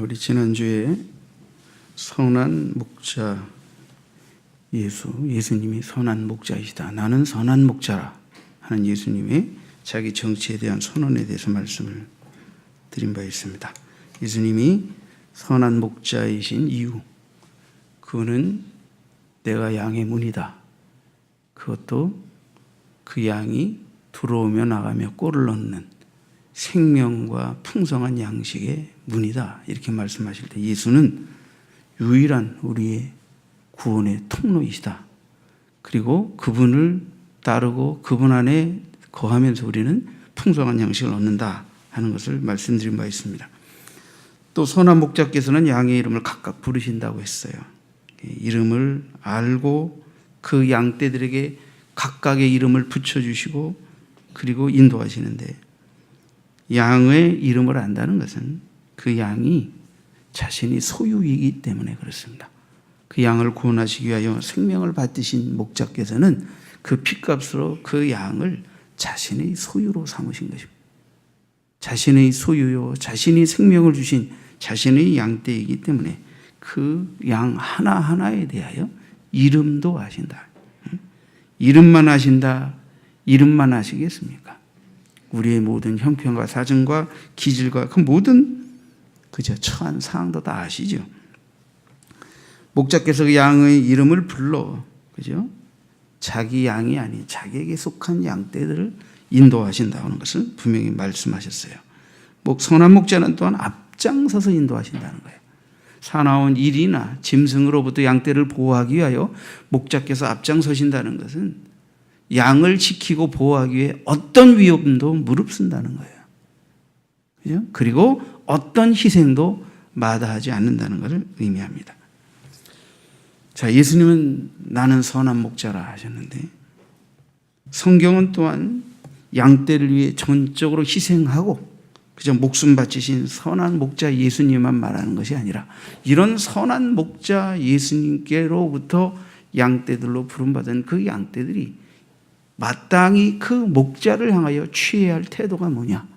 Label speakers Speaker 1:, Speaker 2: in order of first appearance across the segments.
Speaker 1: 우리 지난주에 선한 목자 예수님이 선한 목자이시다. 나는 선한 목자라 하는 예수님의 자기 정치에 대한 선언에 대해서 말씀을 드린 바 있습니다. 예수님이 선한 목자이신 이유, 그거는 내가 양의 문이다. 그것도 그 양이 들어오며 나가며 꼴을 넣는 생명과 풍성한 양식의 문이다. 이렇게 말씀하실 때 예수는 유일한 우리의 구원의 통로이시다. 그리고 그분을 따르고 그분 안에 거하면서 우리는 풍성한 양식을 얻는다 하는 것을 말씀드린 바 있습니다. 또 선한 목자께서는 양의 이름을 각각 부르신다고 했어요. 이름을 알고 그 양떼들에게 각각의 이름을 붙여주시고 그리고 인도하시는데, 양의 이름을 안다는 것은 그 양이 자신이 소유이기 때문에 그렇습니다. 그 양을 구원하시기 위하여 생명을 받으신 목자께서는 그 핏값으로 그 양을 자신의 소유로 삼으신 것입니다. 자신의 소유요, 자신이 생명을 주신 자신의 양떼이기 때문에 그 양 하나하나에 대하여 이름도 아신다. 이름만 아신다. 이름만 아시겠습니까? 우리의 모든 형편과 사정과 기질과 그 모든 그저 처한 상황도 다 아시죠. 목자께서 그 양의 이름을 불러, 그죠? 자기 양이 아닌 자기에게 속한 양떼들을 인도하신다는 것을 분명히 말씀하셨어요. 선한 목자는 또한 앞장서서 인도하신다는 거예요. 사나운 일이나 짐승으로부터 양떼를 보호하기 위하여 목자께서 앞장서신다는 것은 양을 지키고 보호하기 위해 어떤 위험도 무릅쓴다는 거예요. 그죠? 그리고 어떤 희생도 마다하지 않는다는 것을 의미합니다. 자, 예수님은 나는 선한 목자라 하셨는데, 성경은 또한 양떼를 위해 전적으로 희생하고 그저 목숨 바치신 선한 목자 예수님만 말하는 것이 아니라, 이런 선한 목자 예수님께로부터 양떼들로 부름받은 그 양떼들이 마땅히 그 목자를 향하여 취해야 할 태도가 뭐냐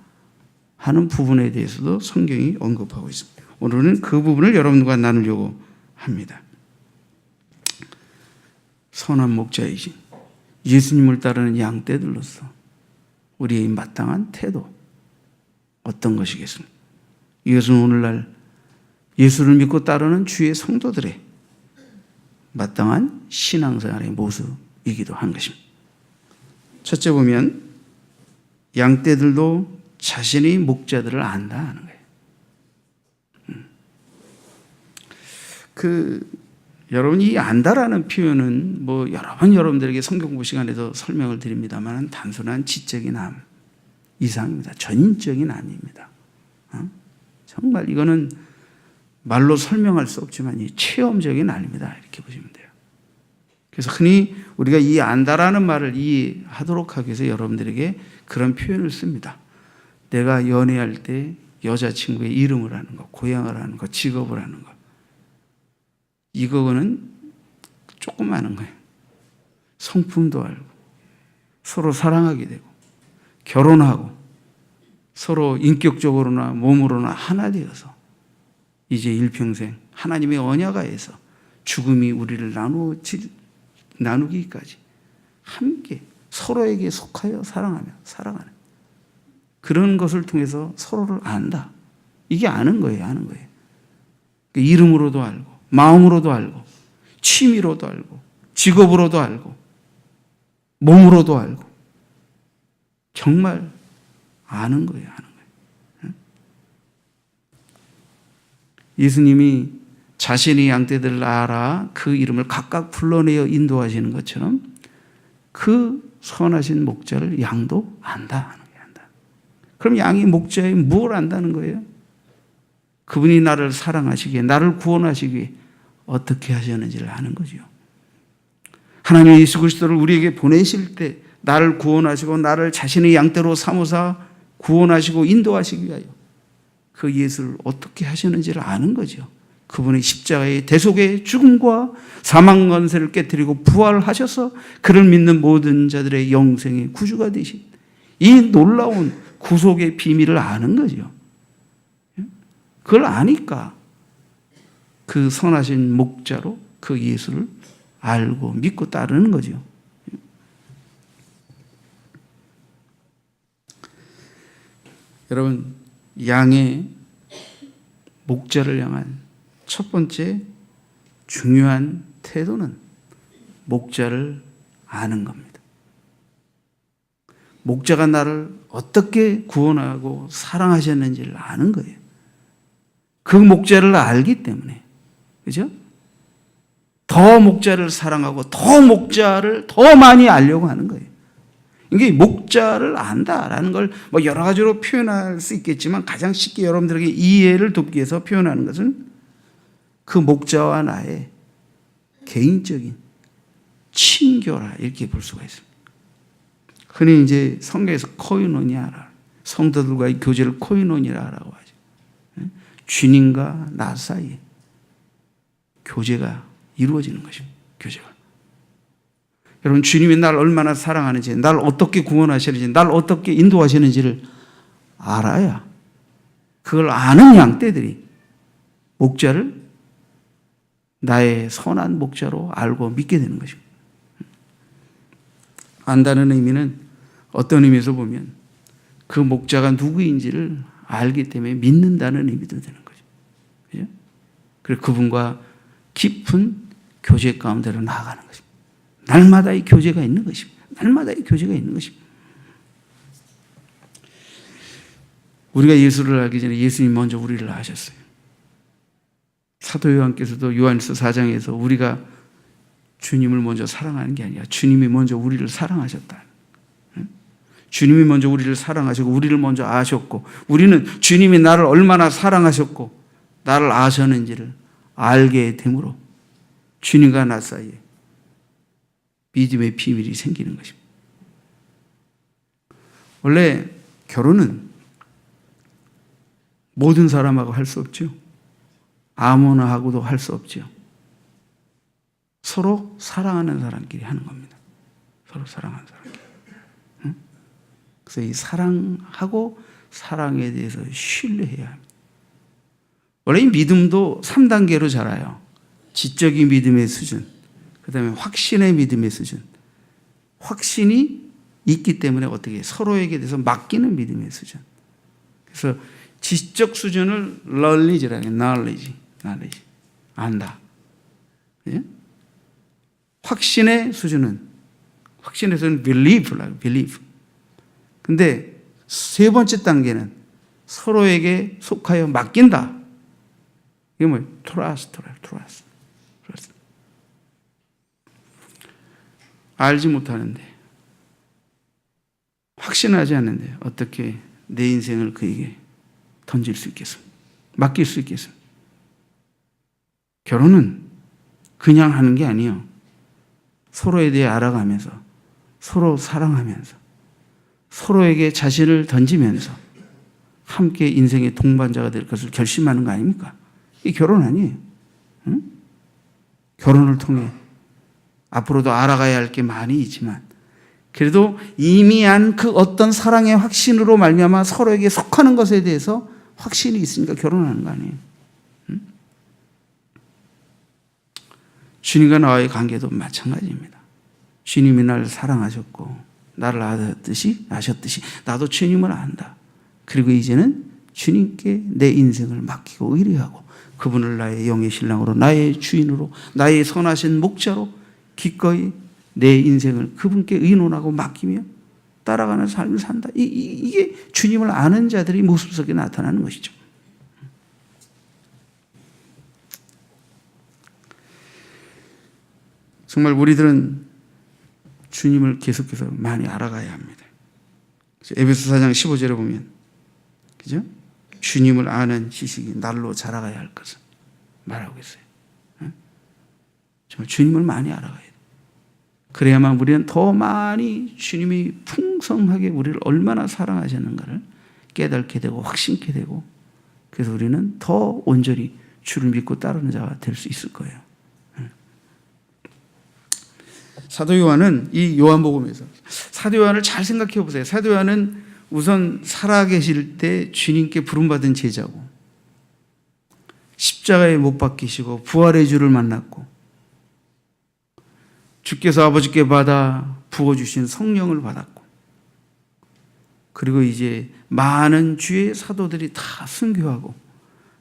Speaker 1: 하는 부분에 대해서도 성경이 언급하고 있습니다. 오늘은 그 부분을 여러분과 나누려고 합니다. 선한 목자이신 예수님을 따르는 양떼들로서 우리의 마땅한 태도 어떤 것이겠습니까? 이것은 오늘날 예수를 믿고 따르는 주의 성도들의 마땅한 신앙생활의 모습이기도 한 것입니다. 첫째 보면 양떼들도 자신의 목자들을 안다 하는 거예요. 여러분, 이 안다라는 표현은 여러 번 여러분들에게 성경 공부 시간에도 설명을 드립니다만 단순한 지적인 암 이상입니다. 전인적인 암입니다. 정말 이거는 말로 설명할 수 없지만 이 체험적인 암입니다. 이렇게 보시면 돼요. 그래서 흔히 우리가 이 안다라는 말을 이해하도록 하기 위해서 여러분들에게 그런 표현을 씁니다. 내가 연애할 때 여자친구의 이름을 하는 것, 고향을 하는 것, 직업을 하는 것. 이거는 조금 아는 거예요. 성품도 알고 서로 사랑하게 되고 결혼하고 서로 인격적으로나 몸으로나 하나 되어서 이제 일평생 하나님의 언약하에서 죽음이 우리를 나누기까지 함께 서로에게 속하여 사랑하며 살아가는 그런 것을 통해서 서로를 안다. 이게 아는 거예요. 아는 거예요. 이름으로도 알고 마음으로도 알고 취미로도 알고 직업으로도 알고 몸으로도 알고 정말 아는 거예요. 아는 거예요. 예수님이 자신의 양떼들을 알아 그 이름을 각각 불러내어 인도하시는 것처럼 그 선하신 목자를 양도 안다 하는 거예요. 안다. 그럼 양이 목자에 뭘 안다는 거예요? 그분이 나를 사랑하시기에, 나를 구원하시기에 어떻게 하셨는지를 아는 거죠. 하나님 예수 그리스도를 우리에게 보내실 때 나를 구원하시고 나를 자신의 양떼로 삼으사 구원하시고 인도하시기 위하여 그 예수를 어떻게 하셨는지를 아는 거죠. 그분의 십자가의 대속의 죽음과 사망 권세를 깨뜨리고 부활하셔서 그를 믿는 모든 자들의 영생의 구주가 되신 이 놀라운 구속의 비밀을 아는 거죠. 그걸 아니까 그 선하신 목자로 그 예수를 알고 믿고 따르는 거죠. 여러분, 양의 목자를 향한 첫 번째 중요한 태도는 목자를 아는 겁니다. 목자가 나를 어떻게 구원하고 사랑하셨는지를 아는 거예요. 그 목자를 알기 때문에, 그죠? 더 목자를 사랑하고 더 목자를 더 많이 알려고 하는 거예요. 이게 목자를 안다라는 걸 뭐 여러 가지로 표현할 수 있겠지만 가장 쉽게 여러분들에게 이해를 돕기 위해서 표현하는 것은 그 목자와 나의 개인적인 친교라 이렇게 볼 수가 있습니다. 흔히 이제 성경에서 코이노니아라, 성도들과의 교제를 코이노니아라고 하죠. 주님과 나 사이에 교제가 이루어지는 것입니다. 교제가. 여러분, 주님이 날 얼마나 사랑하는지, 날 어떻게 구원하시는지, 날 어떻게 인도하시는지를 알아야 그걸 아는 양떼들이 목자를 나의 선한 목자로 알고 믿게 되는 것입니다. 안다는 의미는 어떤 의미에서 보면 그 목자가 누구인지를 알기 때문에 믿는다는 의미도 되는 거죠. 그죠? 그래서 그분과 깊은 교제 가운데로 나아가는 것입니다. 날마다의 교제가 있는 것입니다. 날마다의 교제가 있는 것입니다. 우리가 예수를 알기 전에 예수님 먼저 우리를 아셨어요. 사도 요한께서도 요한일서 4장에서 우리가 주님을 먼저 사랑하는 게 아니라 주님이 먼저 우리를 사랑하셨다. 주님이 먼저 우리를 사랑하시고 우리를 먼저 아셨고 우리는 주님이 나를 얼마나 사랑하셨고 나를 아셨는지를 알게 되므로 주님과 나 사이에 믿음의 비밀이 생기는 것입니다. 원래 결혼은 모든 사람하고 할 수 없죠. 아무나 하고도 할 수 없죠. 서로 사랑하는 사람끼리 하는 겁니다. 서로 사랑하는 사람끼리. 응? 그래서 이 사랑하고 사랑에 대해서 신뢰해야 합니다. 원래 이 믿음도 3단계로 자라요. 지적인 믿음의 수준, 그 다음에 확신의 믿음의 수준. 확신이 있기 때문에 어떻게 서로에게 대해서 맡기는 믿음의 수준. 그래서 지적 수준을 knowledge라고 해요. knowledge. 안다. 예? 확신의 수준은 believe라고 believe. 근데 세 번째 단계는 서로에게 속하여 맡긴다. 이게 뭐예요? trust. 알지 못하는데, 확신하지 않는데 어떻게 내 인생을 그에게 던질 수 있겠습니까? 맡길 수 있겠습니까? 결혼은 그냥 하는 게 아니에요. 서로에 대해 알아가면서, 서로 사랑하면서, 서로에게 자신을 던지면서 함께 인생의 동반자가 될 것을 결심하는 거 아닙니까? 이게 결혼 아니에요. 응? 결혼을 통해 앞으로도 알아가야 할 게 많이 있지만 그래도 이미 한 그 어떤 사랑의 확신으로 말미암아 서로에게 속하는 것에 대해서 확신이 있으니까 결혼하는 거 아니에요. 응? 주님과 나와의 관계도 마찬가지입니다. 주님이 나를 사랑하셨고 나를 아셨듯이 나도 주님을 안다. 그리고 이제는 주님께 내 인생을 맡기고 의뢰하고 그분을 나의 영의 신랑으로, 나의 주인으로, 나의 선하신 목자로 기꺼이 내 인생을 그분께 의논하고 맡기며 따라가는 삶을 산다. 이게 주님을 아는 자들의 모습 속에 나타나는 것이죠. 정말 우리들은 주님을 계속해서 많이 알아가야 합니다. 에베소 4장 15절에 보면, 그죠? 주님을 아는 지식이 날로 자라가야 할 것을 말하고 있어요. 정말 주님을 많이 알아가야 돼요. 그래야만 우리는 더 많이 주님이 풍성하게 우리를 얼마나 사랑하셨는가를 깨닫게 되고 확신케 되고, 그래서 우리는 더 온전히 주를 믿고 따르는 자가 될 수 있을 거예요. 사도 요한은 이 요한복음에서, 사도 요한을 잘 생각해 보세요. 사도 요한은 우선 살아계실 때 주님께 부름받은 제자고, 십자가에 못 박히시고 부활의 주를 만났고 주께서 아버지께 받아 부어주신 성령을 받았고 그리고 이제 많은 주의 사도들이 다 순교하고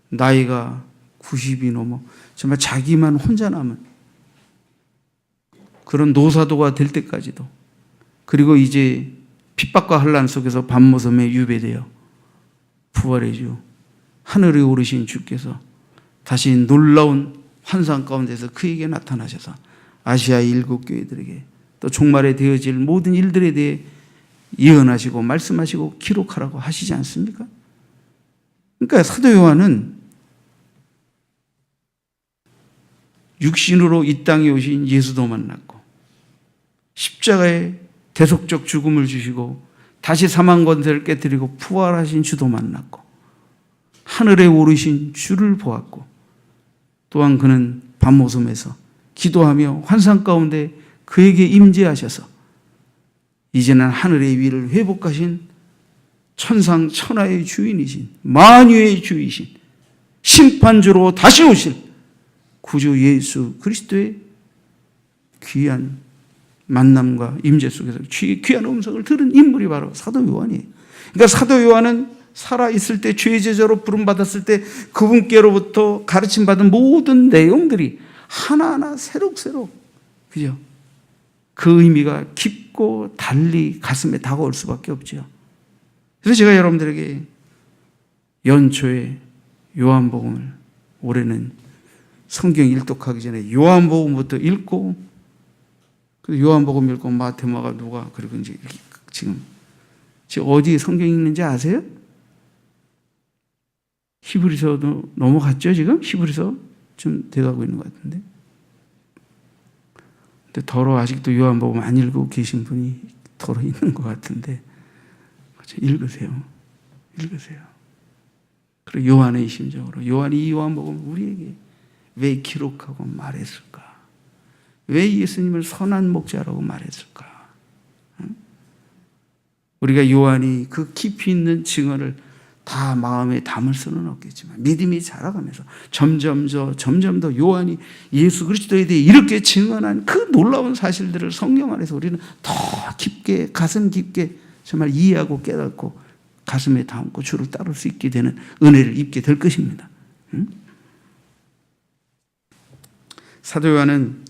Speaker 1: 나이가 90이 넘어 정말 자기만 혼자 남은 그런 노사도가 될 때까지도 그리고 이제 핍박과 환난 속에서 밤모섬에 유배되어 부활의 주 하늘에 오르신 주께서 다시 놀라운 환상 가운데서 그에게 나타나셔서 아시아 7교회들에게 또 종말에 되어질 모든 일들에 대해 예언하시고 말씀하시고 기록하라고 하시지 않습니까? 그러니까 사도 요한은 육신으로 이 땅에 오신 예수도 만났고 십자가에 대속적 죽음을 주시고 다시 사망 권세를 깨뜨리고 부활하신 주도 만났고 하늘에 오르신 주를 보았고 또한 그는 밤모섬에서 기도하며 환상 가운데 그에게 임재하셔서 이제는 하늘의 위를 회복하신 천상천하의 주인이신 만유의 주이신 심판주로 다시 오실 구주 예수 그리스도의 귀한 만남과 임재 속에서 귀한 음성을 들은 인물이 바로 사도 요한이에요. 그러니까 사도 요한은 살아있을 때 죄 제자로 부름받았을 때 그분께로부터 가르침받은 모든 내용들이 하나하나 새록새록 그죠? 그 의미가 깊고 달리 가슴에 다가올 수밖에 없죠. 그래서 제가 여러분들에게 연초에 요한복음을 올해는 성경 일독하기 전에 요한복음부터 읽고 요한복음 읽고 마태마가 누가 그리고 이제 지금 어디 성경 읽는지 아세요? 히브리서도 넘어갔죠 지금? 히브리서 좀 돼가고 있는 것 같은데. 근데 더러 아직도 요한복음 안 읽고 계신 분이 더러 있는 것 같은데 읽으세요. 그리고 요한의 심정으로 요한이 이 요한복음을 우리에게 왜 기록하고 말했을까? 왜 예수님을 선한 목자라고 말했을까? 우리가 요한이 그 깊이 있는 증언을 다 마음에 담을 수는 없겠지만 믿음이 자라가면서 점점 더 요한이 예수 그리스도에 대해 이렇게 증언한 그 놀라운 사실들을 성경 안에서 우리는 더 깊게 가슴 깊게 정말 이해하고 깨닫고 가슴에 담고 주를 따를 수 있게 되는 은혜를 입게 될 것입니다. 사도 요한은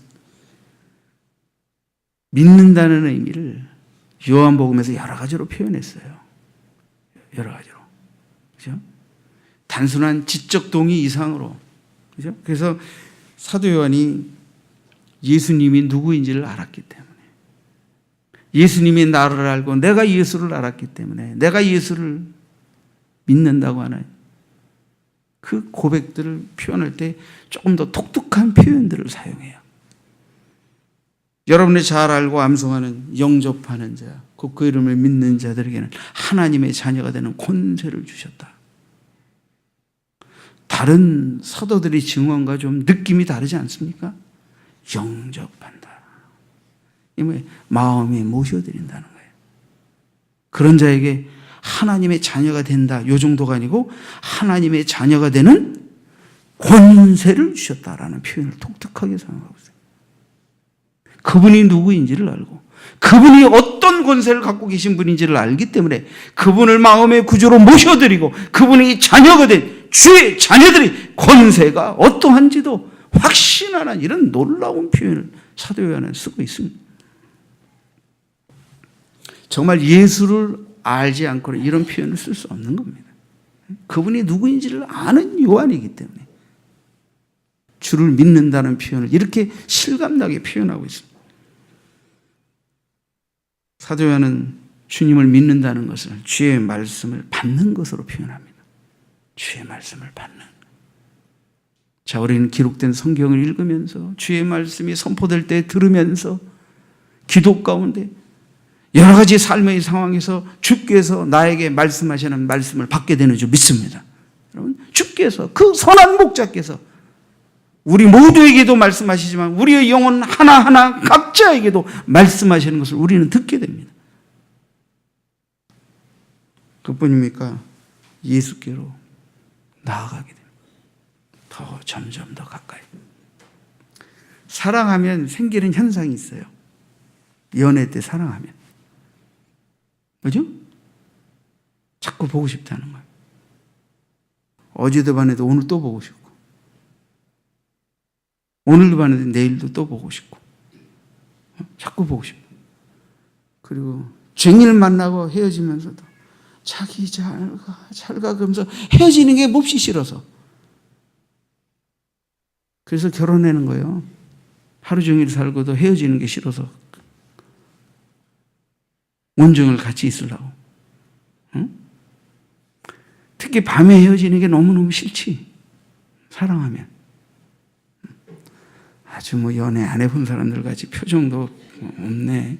Speaker 1: 믿는다는 의미를 요한복음에서 여러 가지로 표현했어요. 여러 가지로. 그죠? 단순한 지적 동의 이상으로. 그죠? 그래서 사도 요한이 예수님이 누구인지를 알았기 때문에 예수님이 나를 알고 내가 예수를 알았기 때문에 내가 예수를 믿는다고 하는 그 고백들을 표현할 때 조금 더 독특한 표현들을 사용해요. 여러분이 잘 알고 암송하는 영접하는 자, 곧 그 이름을 믿는 자들에게는 하나님의 자녀가 되는 권세를 주셨다. 다른 사도들의 증언과 좀 느낌이 다르지 않습니까? 영접한다. 이 마음에 모셔드린다는 거예요. 그런 자에게 하나님의 자녀가 된다. 이 정도가 아니고 하나님의 자녀가 되는 권세를 주셨다라는 표현을 독특하게 사용하고 있어요. 그분이 누구인지를 알고 그분이 어떤 권세를 갖고 계신 분인지를 알기 때문에 그분을 마음의 구조로 모셔드리고 그분이 자녀가 된 주의 자녀들이 권세가 어떠한지도 확신하는 이런 놀라운 표현을 사도 요한은 쓰고 있습니다. 정말 예수를 알지 않고는 이런 표현을 쓸 수 없는 겁니다. 그분이 누구인지를 아는 요한이기 때문에 주를 믿는다는 표현을 이렇게 실감나게 표현하고 있습니다. 사도 요한은 주님을 믿는다는 것을 주의 말씀을 받는 것으로 표현합니다. 주의 말씀을 받는. 자, 우리는 기록된 성경을 읽으면서 주의 말씀이 선포될 때 들으면서 기도 가운데 여러 가지 삶의 상황에서 주께서 나에게 말씀하시는 말씀을 받게 되는 줄 믿습니다. 여러분, 주께서 그 선한 목자께서 우리 모두에게도 말씀하시지만 우리의 영혼 하나하나 각자에게도 말씀하시는 것을 우리는 듣게 됩니다. 그뿐입니까? 예수께로 나아가게 됩니다. 더 점점 더 가까이. 사랑하면 생기는 현상이 있어요. 연애 때 사랑하면. 그죠? 자꾸 보고 싶다는 거예요. 어제도 반해도 오늘 또 보고 싶고, 오늘도 반해도 내일도 또 보고 싶고, 자꾸 보고 싶고. 그리고 쟁일 만나고 헤어지면서도 자기 잘 가 그러면서 헤어지는 게 몹시 싫어서. 그래서 결혼하는 거예요. 하루 종일 살고도 헤어지는 게 싫어서. 온종일 같이 있으려고. 응? 특히 밤에 헤어지는 게 너무너무 싫지. 사랑하면. 아주 뭐 연애 안 해본 사람들 같이 표정도 없네.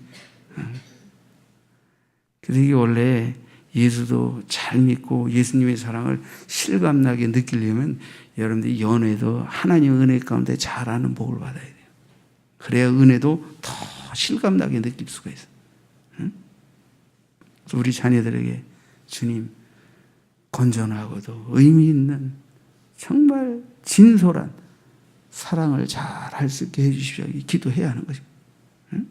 Speaker 1: 그래서 이게 원래 예수도 잘 믿고 예수님의 사랑을 실감나게 느끼려면 여러분들이 연애도 하나님의 은혜 가운데 잘하는 복을 받아야 돼요. 그래야 은혜도 더 실감나게 느낄 수가 있어요. 응? 그래서 우리 자녀들에게 주님 건전하고도 의미 있는 정말 진솔한 사랑을 잘 할 수 있게 해주십시오. 기도해야 하는 것입니다. 응?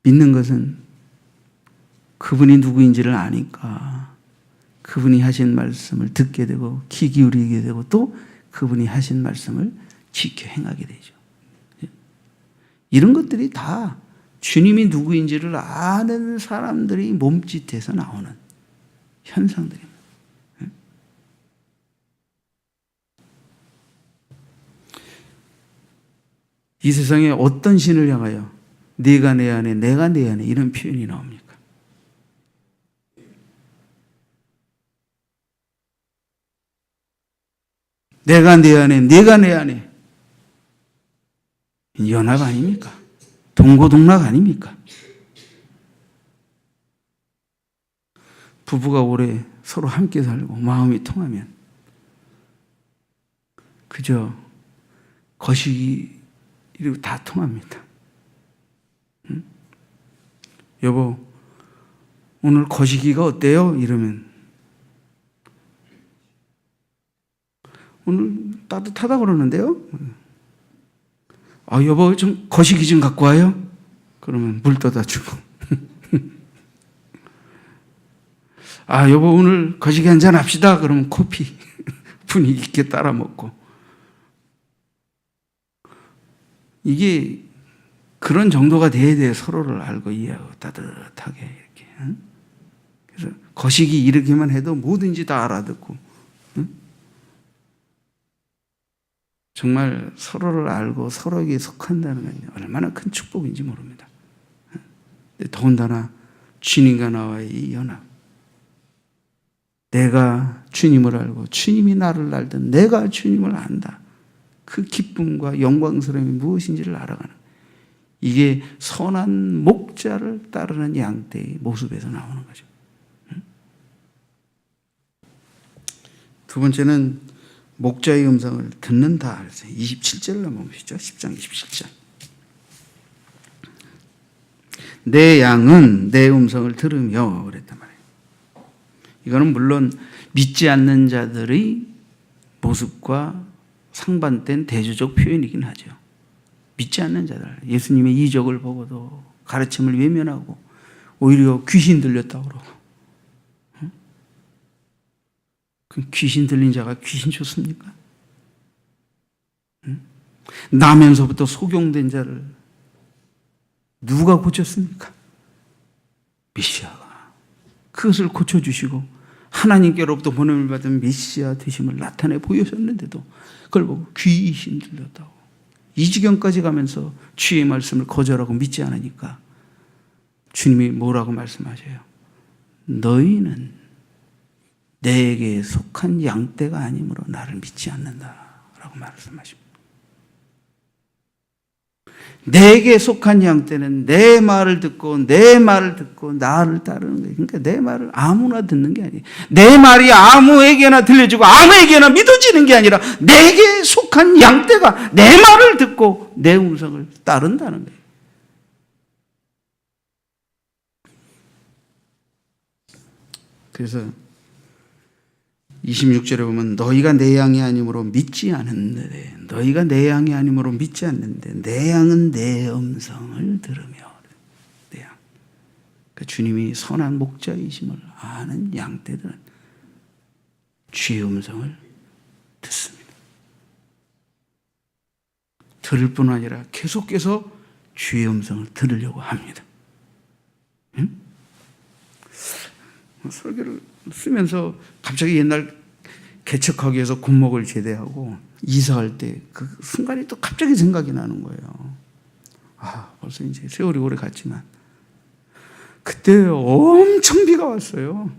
Speaker 1: 믿는 것은 그분이 누구인지를 아니까 그분이 하신 말씀을 듣게 되고 귀 기울이게 되고 또 그분이 하신 말씀을 지켜 행하게 되죠. 이런 것들이 다 주님이 누구인지를 아는 사람들이 몸짓해서 나오는 현상들입니다. 이 세상에 어떤 신을 향하여 네가 내 안에 내가 내 안에 이런 표현이 나옵니까? 내가 내 안에 네가 내 안에 연합 아닙니까? 동고동락 아닙니까? 부부가 오래 서로 함께 살고 마음이 통하면 그저 거시기 이러고 다 통합니다. 응? 여보 오늘 거시기가 어때요? 이러면 오늘 따뜻하다 그러는데요? 아 여보 좀 거시기 좀 갖고 와요? 그러면 물 떠다 주고 아 여보 오늘 거시기 한잔 합시다. 그러면 커피 분위기 있게 따라 먹고. 이게 그런 정도가 돼야 돼. 서로를 알고 이해하고 따뜻하게 이렇게. 응? 그래서 거시기 이렇게만 해도 뭐든지 다 알아듣고. 응? 정말 서로를 알고 서로에게 속한다는 건 얼마나 큰 축복인지 모릅니다. 근데 더군다나 주님과 나와의 이 연합. 내가 주님을 알고 주님이 나를 알든 내가 주님을 안다. 그 기쁨과 영광스러움이 무엇인지를 알아가는 이게 선한 목자를 따르는 양떼의 모습에서 나오는 거죠. 두 번째는 목자의 음성을 듣는다. 27절을 한번 보시죠. 10장 27절. 내 양은 내 음성을 들으며 그랬단 말이에요. 이거는 물론 믿지 않는 자들의 모습과 상반된 대조적 표현이긴 하죠. 믿지 않는 자들, 예수님의 이적을 보고도 가르침을 외면하고 오히려 귀신 들렸다고 그러고. 그럼 귀신 들린 자가 귀신 좋습니까? 나면서부터 속용된 자를 누가 고쳤습니까? 메시아가 그것을 고쳐주시고 하나님께로부터 보냄을 받은 메시아 되심을 나타내 보여줬는데도 그걸 보고 귀신 들렸다고. 이 지경까지 가면서 주의 말씀을 거절하고 믿지 않으니까 주님이 뭐라고 말씀하셔요? 너희는 내게 속한 양떼가 아니므로 나를 믿지 않는다라고 말씀하십니다. 내게 속한 양떼는 내 말을 듣고 나를 따르는 거예요. 그러니까 내 말을 아무나 듣는 게 아니에요. 내 말이 아무에게나 들려지고 아무에게나 믿어지는 게 아니라 내게 속한 양떼가 내 말을 듣고 내 음성을 따른다는 거예요. 그래서 26절에 보면 너희가 내 양이 아니므로 믿지 않는데 너희가 내 양이 아니므로 믿지 않는데 내 양은 내 음성을 들으며 내 양. 그러니까 주님이 선한 목자이심을 아는 양떼들은 주의 음성을 듣습니다. 들을 뿐 아니라 계속해서 주의 음성을 들으려고 합니다. 응? 설교를 쓰면서 갑자기 옛날 개척하기 위해서 군목을 제대하고 이사할 때 그 순간이 또 갑자기 생각이 나는 거예요. 벌써 이제 세월이 오래 갔지만 그때 엄청 비가 왔어요.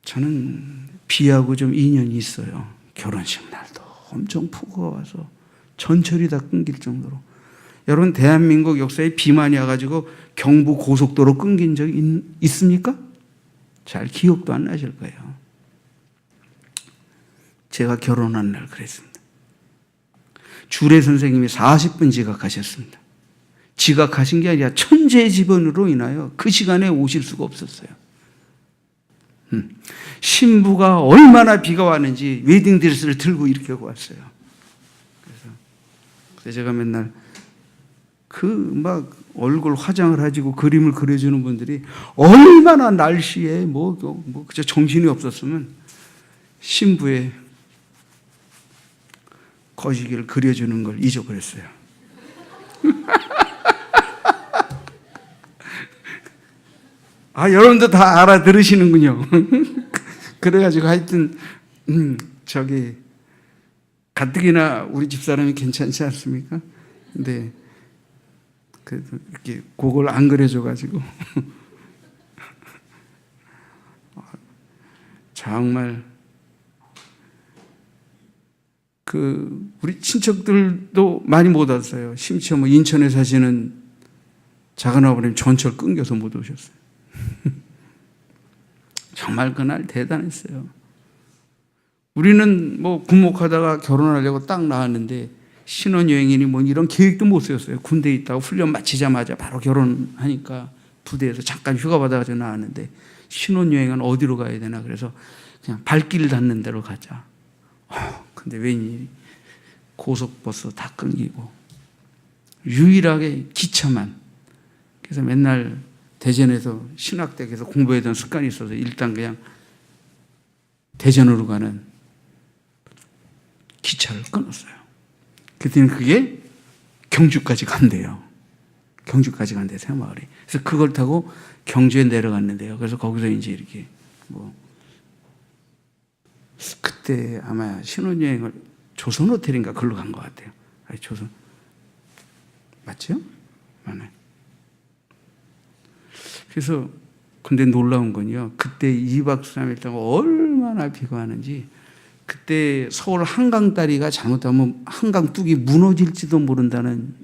Speaker 1: 저는 비하고 좀 인연이 있어요. 결혼식 날도 엄청 폭우가 와서 전철이 다 끊길 정도로. 여러분 대한민국 역사에 비만이 와가지고 경부 고속도로 끊긴 적 있습니까? 잘 기억도 안 나실 거예요. 제가 결혼한 날 그랬습니다. 주례 선생님이 40분 지각하셨습니다. 지각하신 게 아니라 천재지변으로 인하여 그 시간에 오실 수가 없었어요. 신부가 얼마나 비가 왔는지 웨딩드레스를 들고 이렇게 왔어요. 그래서 제가 맨날 막 얼굴 화장을 하시고 그림을 그려주는 분들이 얼마나 날씨에 그저 정신이 없었으면 신부의 거시기를 그려주는 걸 잊어버렸어요. 여러분도 다 알아들으시는군요. 그래가지고 하여튼 가뜩이나 우리 집사람이 괜찮지 않습니까? 근데 그래도 이렇게 그걸 안 그려줘가지고 정말 우리 친척들도 많이 못 왔어요. 심지어 인천에 사시는 작은아버님 전철 끊겨서 못 오셨어요. 정말 그날 대단했어요. 우리는 군목하다가 결혼하려고 딱 나왔는데 신혼여행이니 이런 계획도 못 세웠어요. 군대에 있다가 훈련 마치자마자 바로 결혼하니까 부대에서 잠깐 휴가 받아가지고 나왔는데 신혼여행은 어디로 가야 되나 그래서 그냥 발길 닿는 데로 가자. 근데 웬일이 고속버스 다 끊기고 유일하게 기차만. 그래서 맨날 대전에서 신학대학에서 공부했던 습관이 있어서 일단 그냥 대전으로 가는 기차를 끊었어요. 그랬더니 그게 경주까지 간대요. 경주까지 간대요, 새마을이. 그래서 그걸 타고 경주에 내려갔는데요. 그래서 거기서 이제 이렇게 그때 아마 신혼여행을 조선호텔인가 그걸로 간 것 같아요. 조선 맞죠? 맞네. 그래서 근데 놀라운 건요. 그때 2박 3일 동안 얼마나 비가 왔는지 그때 서울 한강다리가 잘못하면 한강 뚝이 무너질지도 모른다는.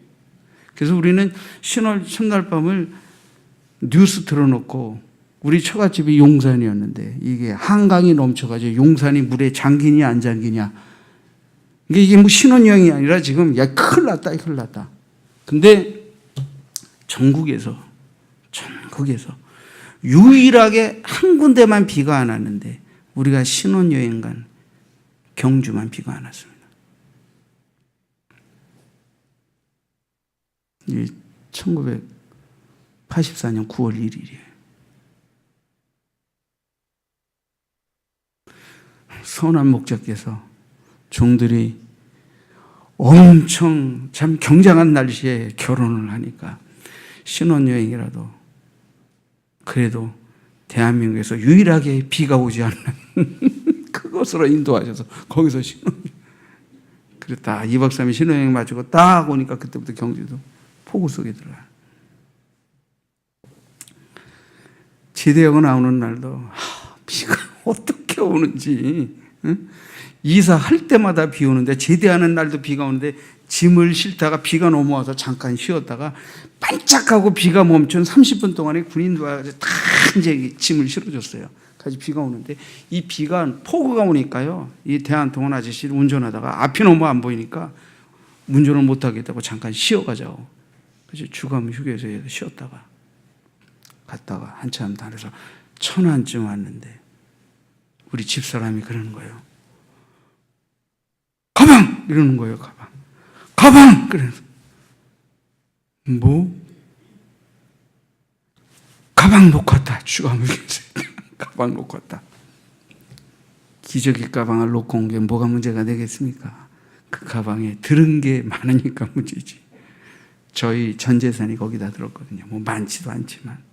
Speaker 1: 그래서 우리는 신월 첫날 밤을 뉴스 틀어놓고 우리 처갓집이 용산이었는데 이게 한강이 넘쳐가지고 용산이 물에 잠기냐 안 잠기냐. 이게 신혼여행이 아니라 지금 큰일 났다 큰일 났다. 근데 전국에서 유일하게 한 군데만 비가 안 왔는데 우리가 신혼여행 간 경주만 비가 안 왔습니다. 1984년 9월 1일이에요. 선한 목자께서 종들이 엄청 참 경장한 날씨에 결혼을 하니까 신혼여행이라도 그래도 대한민국에서 유일하게 비가 오지 않는 그것으로 인도하셔서 거기서 그랬다. 2박 3일 신혼여행 마치고 딱 오니까 그때부터 경주도 폭우 속에 들어가요. 제대하고 나오는 날도 비가 어떻게 오는지. 이사할 때마다 비 오는데 제대하는 날도 비가 오는데 짐을 싣다가 비가 넘어와서 잠깐 쉬었다가 반짝하고 비가 멈춘 30분 동안에 군인도 와서 다 이제 짐을 실어줬어요. 같이 비가 오는데 이 비가 폭우가 오니까요. 이 대한통운 아저씨를 운전하다가 앞이 너무 안 보이니까 운전을 못 하겠다고 잠깐 쉬어가자고. 그래서 주간 휴게소에서 쉬었다가 갔다가 한참 다녀서 천안쯤 왔는데 우리 집사람이 그러는 거예요. 가방! 이러는 거예요. 가방. 가방! 그래서 뭐? 가방 놓고 왔다. 주가 물겠어요. 가방 놓고 왔다. 기저귀 가방을 놓고 온 게 뭐가 문제가 되겠습니까? 그 가방에 들은 게 많으니까 문제지. 저희 전 재산이 거기다 들었거든요. 뭐 많지도 않지만.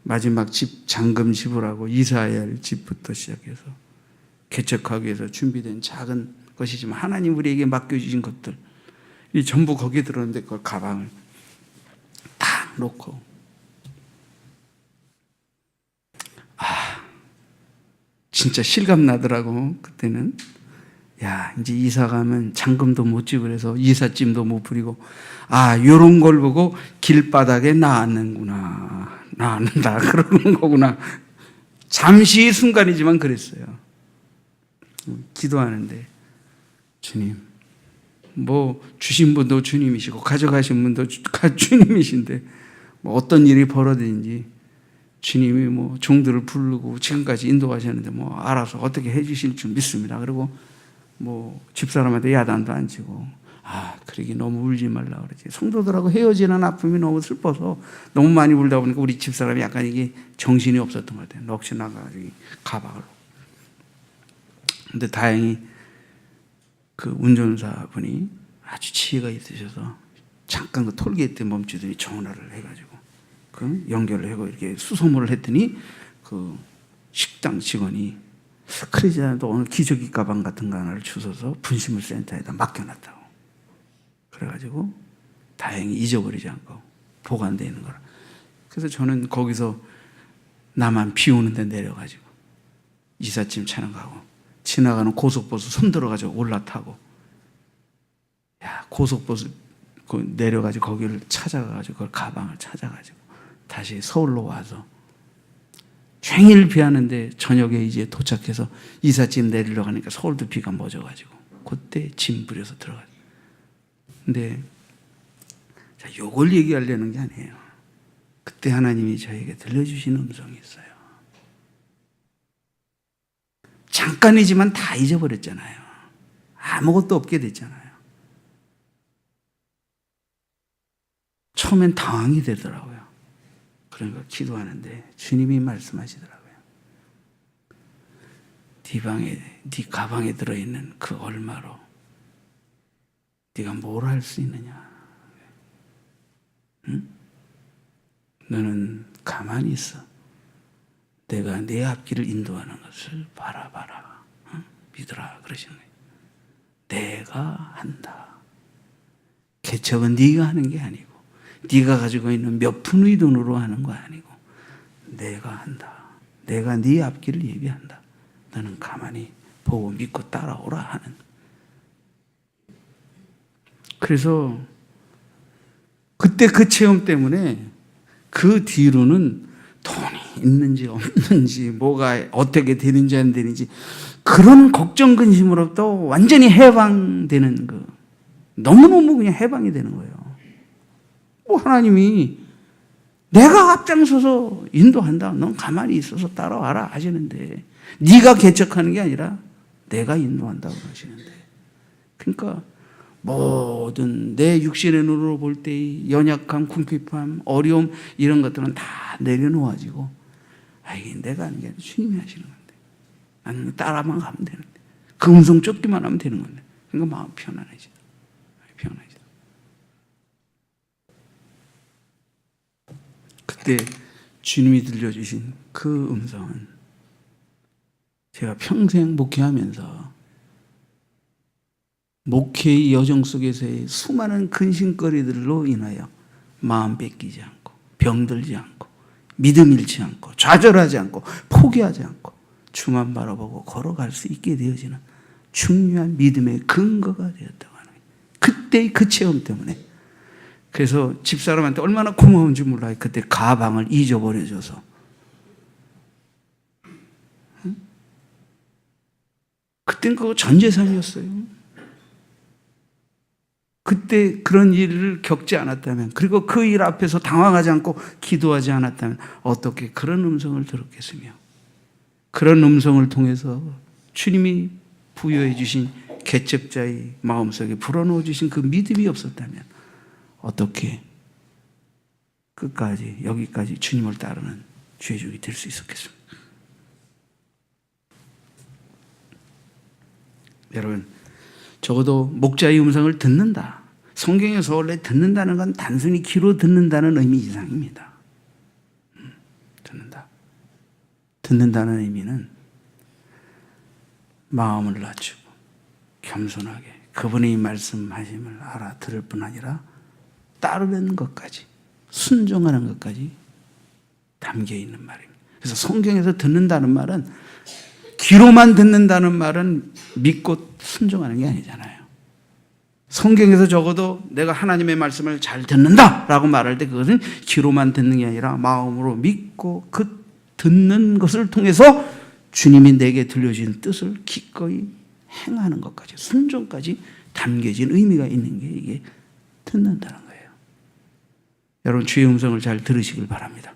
Speaker 1: 마지막 집 잔금 지불하고 이사해야 할 집부터 시작해서 개척하기 위해서 준비된 작은 것이지만 하나님 우리에게 맡겨주신 것들 이 전부 거기에 들었는데 그걸 가방을 딱 놓고 진짜 실감 나더라고. 그때는 야 이제 이사 가면 잔금도 못 지불해서 이삿짐도 못 부리고 요런 걸 보고 길바닥에 나앉는구나. 나앉는다 그러는 거구나. 잠시 순간이지만 그랬어요. 기도하는데 주님 뭐 주신 분도 주님이시고 가져가신 분도 주님이신데 뭐 어떤 일이 벌어지는지 주님이 뭐 종들을 부르고 지금까지 인도하셨는데 뭐 알아서 어떻게 해주실 줄 믿습니다. 그리고 뭐 집사람한테 야단도 안 치고 그러기 너무 울지 말라 그러지. 성도들하고 헤어지는 아픔이 너무 슬퍼서 너무 많이 울다 보니까 우리 집사람이 약간 이게 정신이 없었던 것 같아요. 넋이 나가지고 가방으로. 근데 다행히 그 운전사분이 아주 지혜가 있으셔서 잠깐 그 톨게이트에 멈추더니 전화를 해가지고 그 연결을 하고 이렇게 수소문을 했더니 그 식당 직원이 그러지 않아도 오늘 기저귀 가방 같은 거 하나를 주워서 분식물 센터에다 맡겨놨다고. 그래가지고 다행히 잊어버리지 않고 보관되어 있는 거라. 그래서 저는 거기서 나만 비 오는데 내려가지고 이삿짐 차는 가고 지나가는 고속버스 손 들어가지고 올라타고 고속버스 내려가지고 거기를 찾아가가지고 그걸 가방을 찾아가지고 다시 서울로 와서 종일 비 하는데 저녁에 이제 도착해서 이삿짐 내리러 가니까 서울도 비가 멎어가지고 그때 짐 부려서 들어가죠. 근데 요걸 얘기하려는 게 아니에요. 그때 하나님이 저에게 들려주신 음성이 있어요. 잠깐이지만 다 잊어버렸잖아요. 아무것도 없게 됐잖아요. 처음엔 당황이 되더라고요. 그러니까 기도하는데 주님이 말씀하시더라고요. 네 가방에 들어있는 그 얼마로 네가 뭘 할 수 있느냐? 응? 너는 가만히 있어. 내가 내 앞길을 인도하는 것을 바라봐라. 응? 믿으라 그러시는 거예요. 내가 한다. 개척은 네가 하는 게 아니고 네가 가지고 있는 몇 푼의 돈으로 하는 거 아니고 내가 한다. 내가 네 앞길을 예비한다. 너는 가만히 보고 믿고 따라오라 하는. 그래서 그때 그 체험 때문에 그 뒤로는 돈이 있는지 없는지 뭐가 어떻게 되는지 안 되는지 그런 걱정 근심으로부터 완전히 해방되는 너무너무 그냥 해방이 되는 거예요. 하나님이 내가 앞장서서 인도한다. 넌 가만히 있어서 따라와라 하시는데 네가 개척하는 게 아니라 내가 인도한다고 하시는데 그러니까 모든 내 육신의 눈으로 볼 때의 연약함, 궁핍함, 어려움 이런 것들은 다 내려놓아지고 이게 내가 하는 게 아니라 주님이 하시는 건데 나는 따라만 가면 되는데 그 음성 쫓기만 하면 되는 건데 그러니까 마음 편안해지다. 편안해지다. 그때 주님이 들려주신 그 음성은 제가 평생 목회하면서 목회의 여정 속에서의 수많은 근심거리들로 인하여 마음 뺏기지 않고 병들지 않고 믿음 잃지 않고 좌절하지 않고 포기하지 않고 주만 바라보고 걸어갈 수 있게 되어지는 중요한 믿음의 근거가 되었다고 하는 거예요. 그때의 그 체험 때문에. 그래서 집사람한테 얼마나 고마운지 몰라요. 그때 가방을 잊어버려줘서. 그땐 그거 전 재산이었어요. 그때 그런 일을 겪지 않았다면, 그리고 그 일 앞에서 당황하지 않고 기도하지 않았다면 어떻게 그런 음성을 들었겠으며, 그런 음성을 통해서 주님이 부여해 주신 개척자의 마음속에 불어넣어 주신 그 믿음이 없었다면 어떻게 끝까지 여기까지 주님을 따르는 죄족이 될 수 있었겠습니까? 여러분, 적어도 목자의 음성을 듣는다. 성경에서 원래 듣는다는 건 단순히 귀로 듣는다는 의미 이상입니다. 듣는다는 의미는 마음을 낮추고 겸손하게 그분의 말씀하심을 알아들을 뿐 아니라 따르는 것까지, 순종하는 것까지 담겨 있는 말입니다. 그래서 성경에서 듣는다는 말은, 귀로만 듣는다는 말은 믿고 순종하는 게 아니잖아요. 성경에서 적어도 내가 하나님의 말씀을 잘 듣는다라고 말할 때 그것은 귀로만 듣는 게 아니라 마음으로 믿고 그 듣는 것을 통해서 주님이 내게 들려주신 뜻을 기꺼이 행하는 것까지, 순종까지 담겨진 의미가 있는 게 이게 듣는다는 거예요. 여러분, 주의 음성을 잘 들으시길 바랍니다.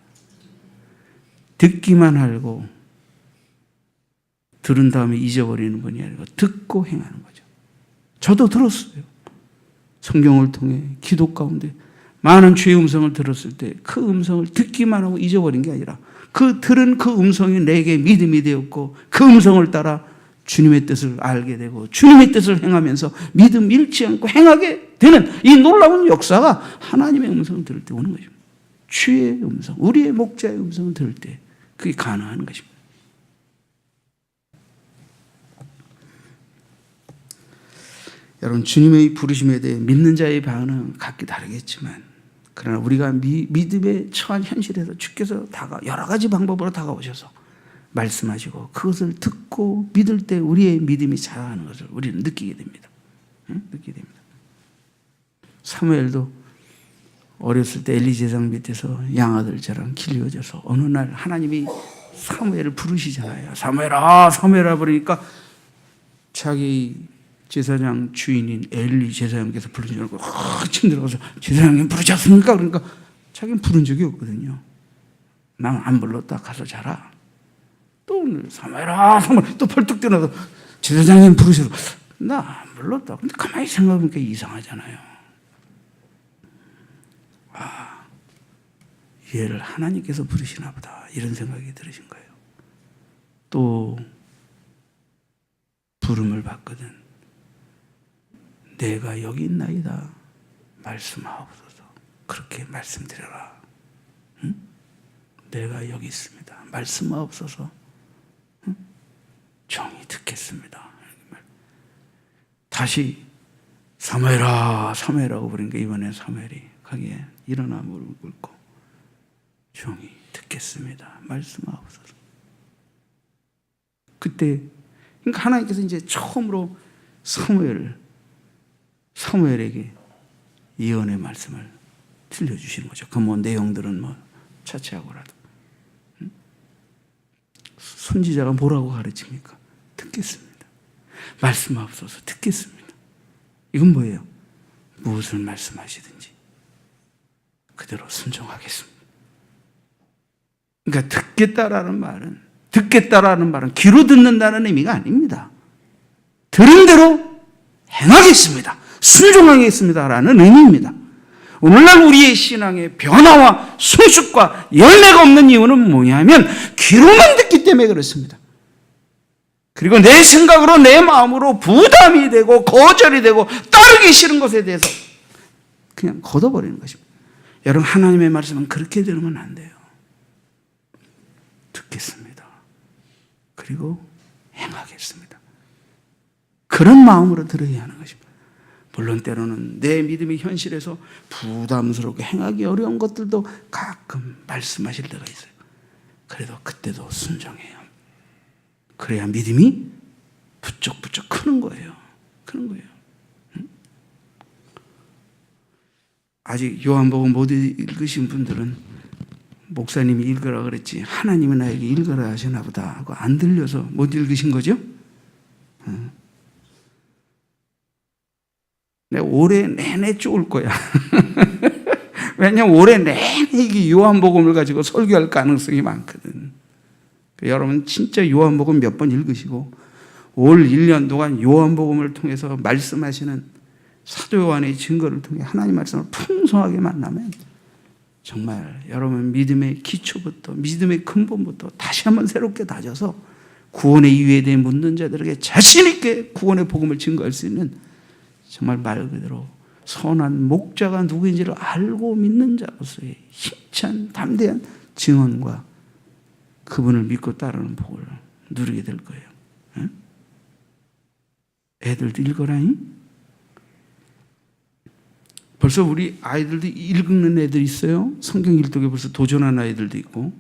Speaker 1: 듣기만 하고 들은 다음에 잊어버리는 분이 아니고 듣고 행하는 거죠. 저도 들었어요. 성경을 통해 기도 가운데 많은 주의 음성을 들었을 때 그 음성을 듣기만 하고 잊어버린 게 아니라 그 들은 그 음성이 내게 믿음이 되었고, 그 음성을 따라 주님의 뜻을 알게 되고 주님의 뜻을 행하면서 믿음 잃지 않고 행하게 되는 이 놀라운 역사가 하나님의 음성을 들을 때 오는 거죠. 주의 음성, 우리의 목자의 음성을 들을 때 그게 가능한 것입니다. 여러분, 주님의 부르심에 대해 믿는 자의 반응은 각기 다르겠지만, 그러나 우리가 믿음에 처한 현실에서 주께서 여러 가지 방법으로 다가오셔서 말씀하시고 그것을 듣고 믿을 때 우리의 믿음이 자라는 것을 우리는 느끼게 됩니다. 느끼게 됩니다. 사무엘도 어렸을 때 엘리 제사장 밑에서 양아들처럼 길러져서 어느 날 하나님이 사무엘을 부르시잖아요. 사무엘아, 사무엘아 부르니까 자기 제사장 주인인 엘리 제사장께서 부르신 줄 알고 침 들어가서 제사장님 부르셨습니까? 그러니까 자기는 부른 적이 없거든요. 난 안 불렀다, 가서 자라. 또 오늘 사무엘아, 사무엘 또 벌떡 뛰어나서 제사장님 부르셔서 나 안 불렀다. 근데 가만히 생각해보니까 이상하잖아요. 아, 얘를 하나님께서 부르시나 보다, 이런 생각이 들으신 거예요. 또 부름을 받거든. 내가 여기 있나이다, 말씀하옵소서. 그렇게 말씀드려라. 응? 내가 여기 있습니다, 말씀하옵소서. 응? 종이 듣겠습니다. 다시 사무엘아, 사무엘아고 부르니까 이번에 사무엘이 가게 일어나 무릎 꿇고 종이 듣겠습니다, 말씀하옵소서. 그때 그러니까 하나님께서 이제 처음으로 사무엘에게 예언의 말씀을 들려주시는 거죠. 그 내용들은 차치하고라도. 선지자가 뭐라고 가르칩니까? 듣겠습니다. 말씀하옵소서. 듣겠습니다. 이건 뭐예요? 무엇을 말씀하시든지 그대로 순종하겠습니다. 그러니까 듣겠다라는 말은 귀로 듣는다는 의미가 아닙니다. 들은 대로 행하겠습니다, 순종하겠습니다라는 의미입니다. 오늘날 우리의 신앙의 변화와 성숙과 열매가 없는 이유는 뭐냐면 귀로만 듣기 때문에 그렇습니다. 그리고 내 생각으로 내 마음으로 부담이 되고 거절이 되고 따르기 싫은 것에 대해서 그냥 걷어버리는 것입니다. 여러분, 하나님의 말씀은 그렇게 들으면 안 돼요. 듣겠습니다, 그리고 행하겠습니다. 그런 마음으로 들어야 하는 것입니다. 물론 때로는 내 믿음의 현실에서 부담스럽고 행하기 어려운 것들도 가끔 말씀하실 때가 있어요. 그래도 그때도 순종해요. 그래야 믿음이 부쩍부쩍 크는 거예요. 아직 요한복음 못 읽으신 분들은 목사님이 읽으라 그랬지 하나님은 나에게 읽으라 하시나 보다 하고 안 들려서 못 읽으신 거죠? 내가 올해 내내 쫄 거야. 왜냐하면 올해 내내 이게 요한복음을 가지고 설교할 가능성이 많거든. 여러분 진짜 요한복음 몇 번 읽으시고 올 1년 동안 요한복음을 통해서 말씀하시는 사도 요한의 증거를 통해 하나님 말씀을 풍성하게 만나면 정말 여러분 믿음의 기초부터 믿음의 근본부터 다시 한번 새롭게 다져서 구원의 이유에 대해 묻는 자들에게 자신 있게 구원의 복음을 증거할 수 있는 정말 말 그대로 선한 목자가 누구인지를 알고 믿는 자로서의 힘찬 담대한 증언과 그분을 믿고 따르는 복을 누리게 될 거예요. 응? 애들도 읽어라잉? 벌써 우리 아이들도 읽는 애들 있어요. 성경 읽독에 벌써 도전하는 아이들도 있고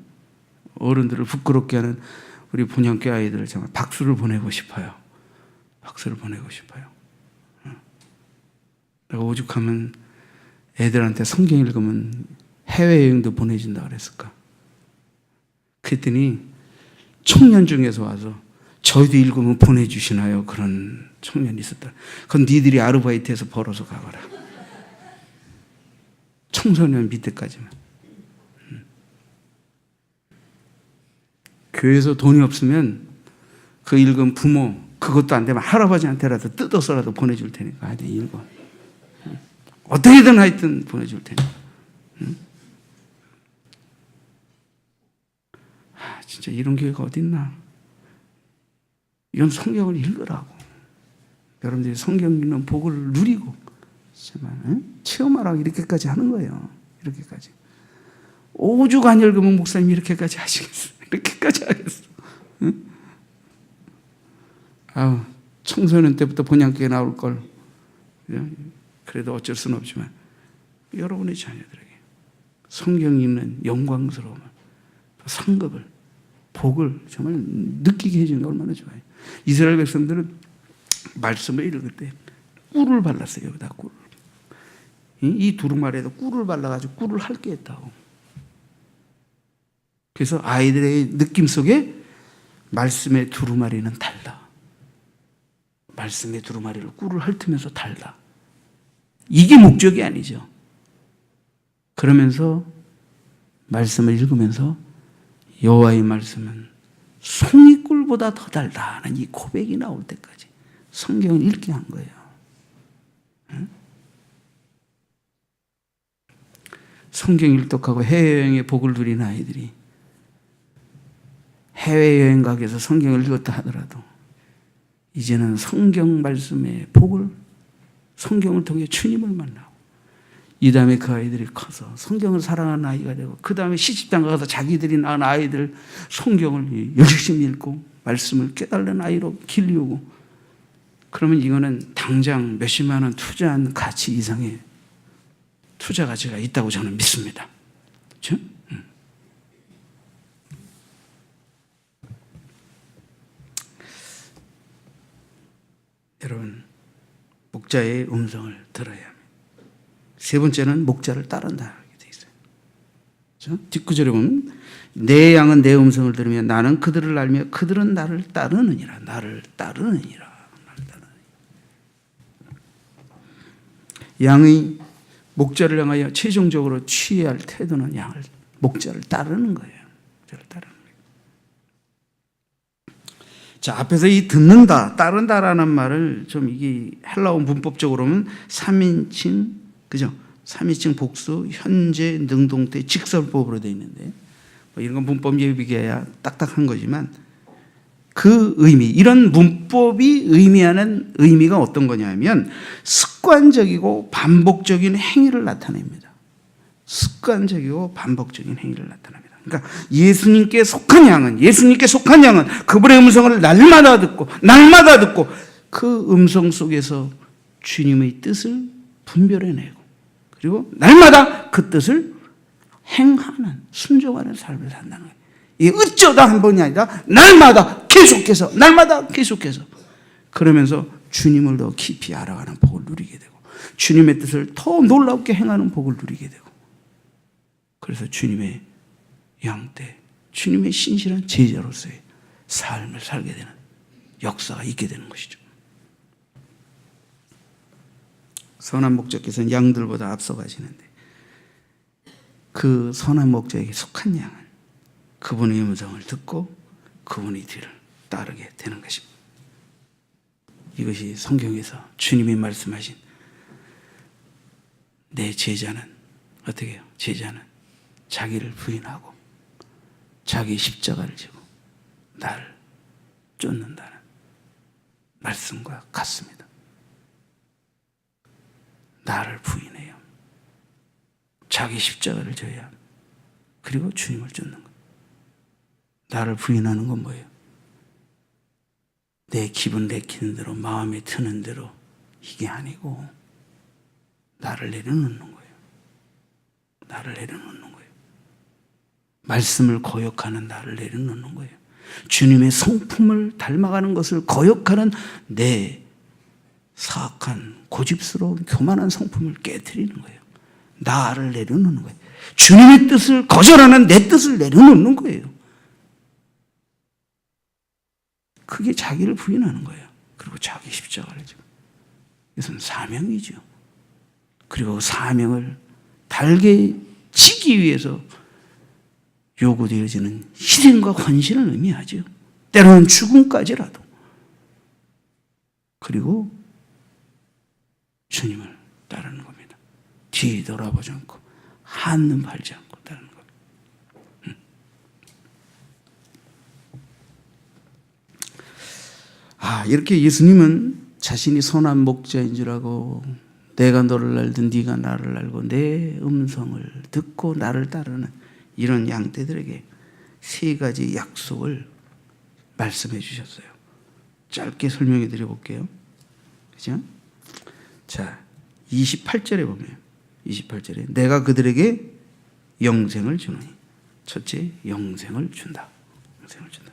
Speaker 1: 어른들을 부끄럽게 하는 우리 본향교 아이들을 정말 박수를 보내고 싶어요. 박수를 보내고 싶어요. 내가 오죽하면 애들한테 성경 읽으면 해외여행도 보내준다 그랬을까? 그랬더니 청년 중에서 와서 저희도 읽으면 보내주시나요? 그런 청년이 있었다. 그건 니들이 아르바이트해서 벌어서 가거라. 청소년 밑에까지만. 교회에서 돈이 없으면 그 읽은 부모 그것도 안 되면 할아버지한테라도 뜯어서라도 보내줄 테니까 하여튼 읽어. 어떻게든 하여튼 보내줄 테니까. 진짜 이런 교회가 어딨나. 이건 성경을 읽으라고. 여러분들이 성경 읽는 복을 누리고 정말 체험하라고 이렇게까지 하는 거예요. 이렇게까지. 오죽 안 읽으면 목사님이 이렇게까지 하시겠어. 이렇게까지 하겠어. 응? 아우, 청소년 때부터 본향교에 나올 걸. 그래도 어쩔 수는 없지만 여러분의 자녀들에게 성경 읽는 영광스러움을, 상급을, 복을 정말 느끼게 해주는 게 얼마나 좋아요. 이스라엘 백성들은 말씀을 읽을 때 꿀을 발랐어요. 여기다 꿀. 이 두루마리에다 꿀을 발라가지고 꿀을 핥게 했다고. 그래서 아이들의 느낌 속에 말씀의 두루마리는 달라. 말씀의 두루마리를 꿀을 핥으면서 달라. 이게 목적이 아니죠. 그러면서 말씀을 읽으면서 여호와의 말씀은 송이꿀보다 더 달다는 이 고백이 나올 때까지 성경을 읽게 한 거예요. 응? 성경 일독하고 해외여행의 복을 누린 아이들이 해외여행 가기 위해서 성경을 읽었다 하더라도 이제는 성경 말씀의 복을 성경을 통해 주님을 만나고 이 다음에 그 아이들이 커서 성경을 사랑하는 아이가 되고 그 다음에 시집장 가서 자기들이 낳은 아이들 성경을 열심히 읽고 말씀을 깨달는 아이로 길리우고 그러면 이거는 당장 몇십만 원 투자한 가치 이상의 투자 가치가 있다고 저는 믿습니다. 그렇죠? 여러분 목자의 음성을 들어야 합니다. 세 번째는 목자를 따른다 이렇게 돼 있어요. 그렇죠? 뒷구절에 보면 내 양은 내 음성을 들으며 나는 그들을 알며 그들은 나를 따르느니라. 나를 따르느니라. 양의 목자를 향하여 최종적으로 취해야 할 태도는 양을 목자를 따르는 거예요. 목자를 따르는 거예요. 자, 앞에서 이 듣는다, 따른다라는 말을 좀 이게 헬라어 문법적으로는 3인칭, 그죠? 3인칭 복수, 현재, 능동태, 직설법으로 되어 있는데 뭐 이런 건 문법 예비기야 딱딱한 거지만 그 의미, 이런 문법이 의미하는 의미가 어떤 거냐면 습관적이고 반복적인 행위를 나타냅니다. 습관적이고 반복적인 행위를 나타납니다. 그러니까 예수님께 속한 양은 그분의 음성을 날마다 듣고 그 음성 속에서 주님의 뜻을 분별해내고 그리고 날마다 그 뜻을 행하는 순종하는 삶을 산다는 거예요. 이 어쩌다 한 번이 아니라 날마다 계속해서 그러면서 주님을 더 깊이 알아가는 복을 누리게 되고 주님의 뜻을 더 놀랍게 행하는 복을 누리게 되고 그래서 주님의 양떼, 주님의 신실한 제자로서의 삶을 살게 되는 역사가 있게 되는 것이죠. 선한 목자께서는 양들보다 앞서가시는데 그 선한 목자에게 속한 양은 그분의 음성을 듣고 그분의 뒤를 따르게 되는 것입니다. 이것이 성경에서 주님이 말씀하신 내 제자는 어떻게 해요? 제자는 자기를 부인하고 자기 십자가를 지고 나를 쫓는다는 말씀과 같습니다. 나를 부인해요. 자기 십자가를 져야 그리고 주님을 쫓는 것. 나를 부인하는 건 뭐예요? 내 기분 내키는 대로 마음에 드는 대로 이게 아니고 나를 내려놓는 거예요. 나를 내려놓는 거예요. 말씀을 거역하는 나를 내려놓는 거예요. 주님의 성품을 닮아가는 것을 거역하는 내 사악한 고집스러운 교만한 성품을 깨트리는 거예요. 나를 내려놓는 거예요. 주님의 뜻을 거절하는 내 뜻을 내려놓는 거예요. 그게 자기를 부인하는 거예요. 그리고 자기 십자가를 지고. 이것은 사명이죠. 그리고 사명을 달게 지기 위해서 요구되어지는 희생과 헌신을 의미하죠. 때로는 죽음까지라도. 그리고 주님을 따르는 겁니다. 뒤 돌아보지 않고 한눈 팔지 않고 따르는 겁니다. 이렇게 예수님은 자신이 선한 목자인 줄 알고 내가 너를 알든 네가 나를 알고 내 음성을 듣고 나를 따르는 이런 양떼들에게 세 가지 약속을 말씀해 주셨어요. 짧게 설명해 드려 볼게요. 그죠? 자, 28절에 보면 28절에 내가 그들에게 영생을 주노니 첫째, 영생을 준다. 영생을 준다.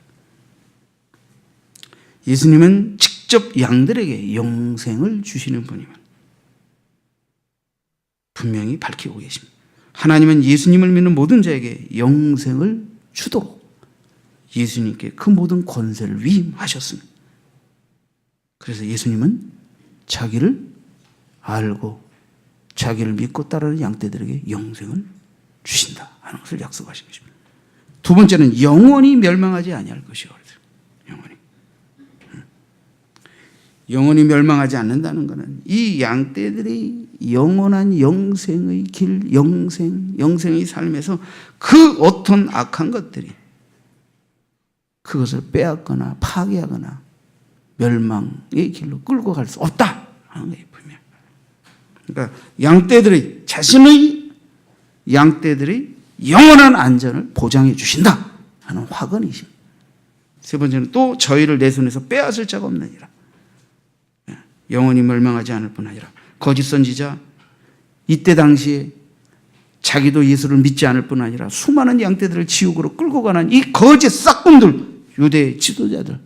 Speaker 1: 예수님은 직접 양들에게 영생을 주시는 분임을 분명히 밝히고 계십니다. 하나님은 예수님을 믿는 모든 자에게 영생을 주도록 예수님께 그 모든 권세를 위임하셨습니다. 그래서 예수님은 자기를 알고 자기를 믿고 따르는 양떼들에게 영생을 주신다 하는 것을 약속하신 것입니다. 두 번째는 영원히 멸망하지 아니할 것이요. 영원히 멸망하지 않는다는 것은 이 양떼들이 영원한 영생의 길, 영생의 삶에서 그 어떤 악한 것들이 그것을 빼앗거나 파괴하거나 멸망의 길로 끌고 갈 수 없다 하는 거예요. 분명. 그러니까 양떼들이 자신의 양떼들이 영원한 안전을 보장해 주신다 하는 확언이십니다. 세 번째는 또 저희를 내 손에서 빼앗을 자가 없느니라. 영원히 멸망하지 않을 뿐 아니라 거짓 선지자 이때 당시에 자기도 예수를 믿지 않을 뿐 아니라 수많은 양떼들을 지옥으로 끌고 가는 이 거짓 싹군들 유대 지도자들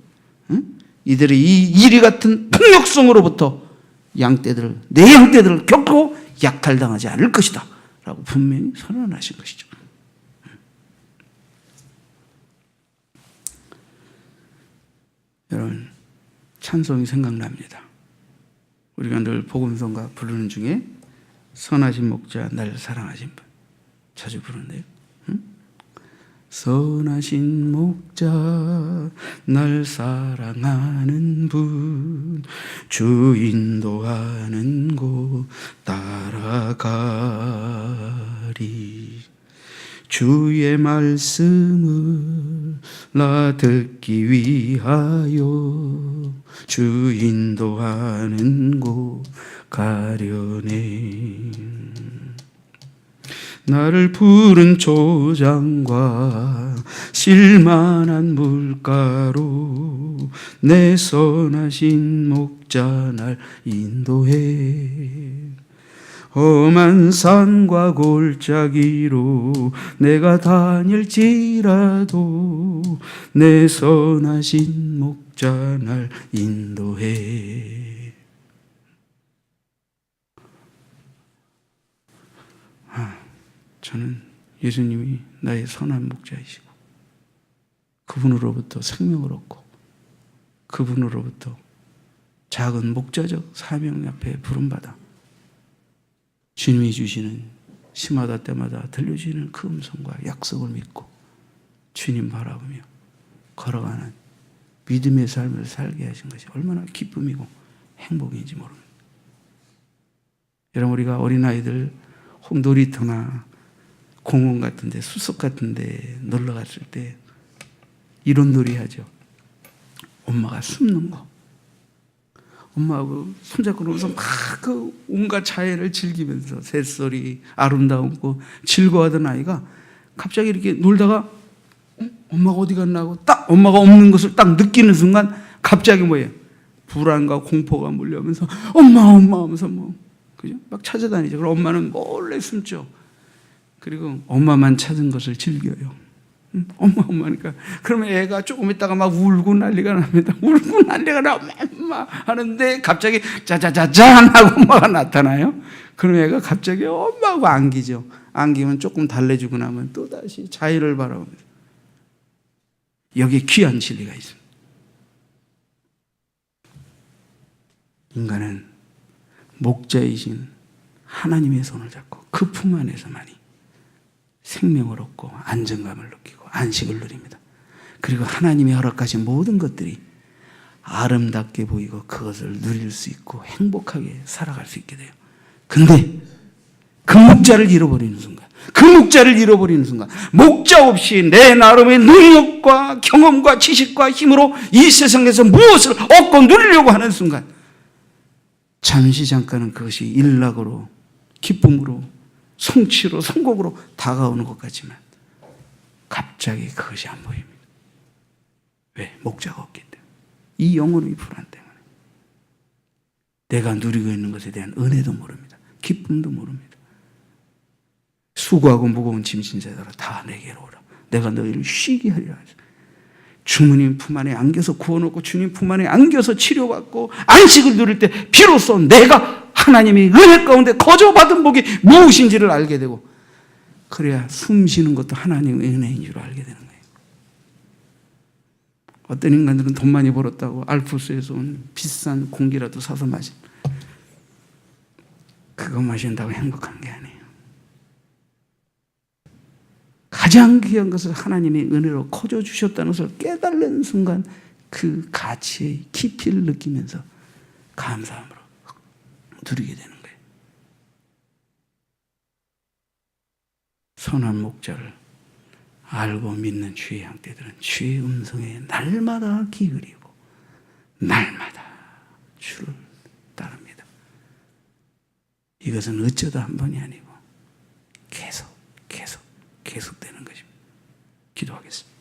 Speaker 1: 이들의 이 이리 같은 폭력성으로부터 양떼들을 내 양떼들을 결코 약탈당하지 않을 것이다 라고 분명히 선언하신 것이죠. 여러분 찬송이 생각납니다. 우리가 늘 복음성가 부르는 중에 선하신 목자 날 사랑하신 분 자주 부르는데요. 선하신 목자 날 사랑하는 분 주 인도하는 곳 따라가리 주의 말씀을 나 듣기 위하여 주 인도하는 곳 가려네 나를 푸른 초장과 실만한 물가로 내 선하신 목자 날 인도해 험한 산과 골짜기로 내가 다닐지라도 내 선하신 목자 날 인도해. 저는 예수님이 나의 선한 목자이시고 그분으로부터 생명을 얻고 그분으로부터 작은 목자적 사명 앞에 부름받아 주님이 주시는 시마다 때마다 들려주시는 그 음성과 약속을 믿고 주님 바라보며 걸어가는 믿음의 삶을 살게 하신 것이 얼마나 기쁨이고 행복인지 모릅니다. 여러분, 우리가 어린아이들 혹 놀이터나 공원 같은데 숲속 같은데 놀러 갔을 때 이런 놀이 하죠. 엄마가 숨는 거. 엄마하고 손잡고 놀면서 막 그 온갖 자연을 즐기면서 새소리, 아름다움고 즐거워하던 아이가 갑자기 이렇게 놀다가 엄마가 어디 갔나 하고 딱 엄마가 없는 것을 딱 느끼는 순간 갑자기 뭐예요? 불안과 공포가 몰려오면서 엄마 하면서 그죠? 막 찾아다니죠. 그럼 엄마는 몰래 숨죠. 그리고 엄마만 찾은 것을 즐겨요. 엄마니까. 그러면 애가 조금 있다가 막 울고 난리가 납니다. 울고 난리가 나, 엄마 하는데 갑자기 짜자자잔 하고 엄마가 나타나요. 그럼 애가 갑자기 엄마하고 안기죠. 안기면 조금 달래주고 나면 또다시 자유를 바라보면서. 여기에 귀한 진리가 있습니다. 인간은 목자이신 하나님의 손을 잡고 그 품 안에서만이 생명을 얻고 안정감을 느끼고 안식을 누립니다. 그리고 하나님이 허락하신 모든 것들이 아름답게 보이고 그것을 누릴 수 있고 행복하게 살아갈 수 있게 돼요. 근데 그 목자를 잃어버리는 순간, 목자 없이 내 나름의 능력과 경험과 지식과 힘으로 이 세상에서 무엇을 얻고 누리려고 하는 순간 잠시 잠깐은 그것이 일락으로 기쁨으로 성취로 성공으로 다가오는 것 같지만 갑자기 그것이 안 보입니다. 왜? 목자가 없기 때문에. 이 영혼의 불안 때문에. 내가 누리고 있는 것에 대한 은혜도 모릅니다. 기쁨도 모릅니다. 수고하고 무거운 짐진 자들아 다 내게로 오라. 내가 너희를 쉬게 하리라. 주님 품 안에 안겨서 구원받고 주님 품 안에 안겨서 치료받고 안식을 누릴 때 비로소 내가 하나님의 은혜 가운데 거저받은 복이 무엇인지를 알게 되고 그래야 숨 쉬는 것도 하나님의 은혜인 줄 알게 되는 거예요. 어떤 인간들은 돈 많이 벌었다고 알프스에서 온 비싼 공기라도 사서 마신 그거 마신다고 행복한 게 아니에요. 가장 귀한 것을 하나님의 은혜로 커져 주셨다는 것을 깨달는 순간 그 가치의 깊이를 느끼면서 감사함으로 누리게 되는 거예요. 선한 목자를 알고 믿는 주의 양떼들은 주의 음성에 날마다 기울이고 날마다 주를 따릅니다. 이것은 어쩌다 한 번이 아니고 계속 되는 것입니다. 기도하겠습니다.